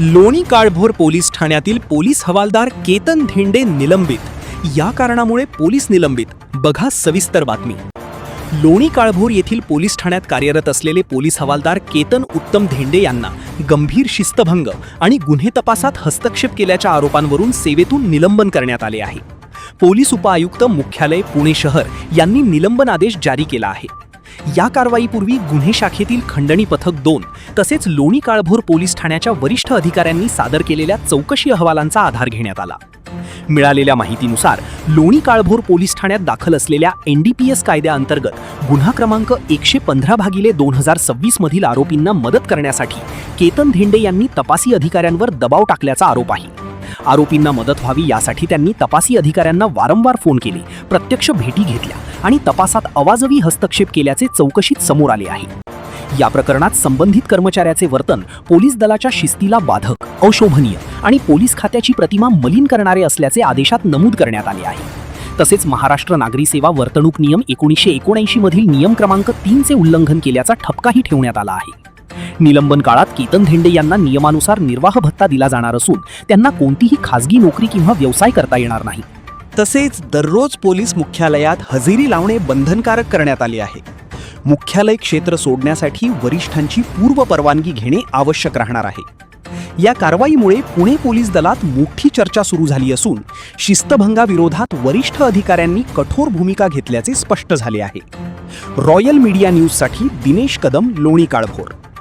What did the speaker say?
Loni Kalbhor police ठाण्यातील police हवालदार केतन धेंडे निलंबित। या कारणामुळे पोलीस निलंबित, बघा सविस्तर बातमी। लोणी काळभोर येथील पोलीस ठाण्यात कार्यरत असलेले पोलीस हवालदार केतन उत्तम धेंडे यांना गंभीर शिस्तभंग आणि गुन्हे तपासात हस्तक्षेप केल्याच्या आरोपांवरून सेवेतून निलंबन करण्यात आले आहे। पोलीस उपआयुक्त मुख्यालय पुणे शहर यांनी निलंबन आदेश जारी केला आहे। या कारवाईपूर्वी गुन्हे शाखेतील खंडणी पथक 2 तसेच लोणी काळभोर पोलीस ठाण्याच्या वरिष्ठ अधिकाऱ्यांनी सादर केलेल्या चौकशी अहवालांचा आधार घेण्यात आला। मिळालेल्या माहितीनुसार लोणी काळभोर पोलीस ठाण्यात दाखल असलेल्या NDPS कायद्याअंतर्गत गुन्हा क्रमांक 115/2026 मधील आरोपींना मदत करण्यासाठी केतन धेंडे यांनी तपासी अधिकाऱ्यांवर दबाव टाकल्याचा आरोप आहे। आरोपींना मदत व्हावी यासाठी त्यांनी तपासी अधिकाऱ्यांना वारंवार फोन केले, प्रत्यक्ष भेटी घेतल्या आणि तपासात अवाजवी हस्तक्षेप केल्याचे चौकशीत समोर आले आहे। या प्रकरणात संबंधित कर्मचाऱ्याचे वर्तन पोलीस दलाच्या शिस्तीला बाधक, अशोभनीय आणि पोलीस खात्याची प्रतिमा मलिन करणारे असल्याचे आदेशात नमूद करण्यात आले आहे। तसेच महाराष्ट्र नागरी सेवा वर्तणूक नियम 1979 मधील नियम क्रमांक 3 चे उल्लंघन केल्याचा ठपकाही ठेवण्यात आला आहे। निलंबन काळात केतन धेंडे यांना नियमानुसार निर्वाह भत्ता दिला जाणार असून त्यांना कोणतीही खासगी नोकरी किंवा व्यवसाय करता येणार नाही। तसेच दररोज पोलीस मुख्यालयात हजेरी लावणे बंधनकारक करण्यात आले आहे। मुख्यालय क्षेत्र सोडण्यासाठी वरिष्ठांची पूर्व परवानगी घेणे आवश्यक राहणार आहे। या कारवाईमुळे पुणे पोलीस दलात मोठी चर्चा सुरू झाली असून शिस्तभंगाविरोधात वरिष्ठ अधिकाऱ्यांनी कठोर भूमिका घेतल्याचे स्पष्ट झाले आहे। रॉयल मीडिया न्यूजसाठी दिनेश कदम, लोणी काळभोर।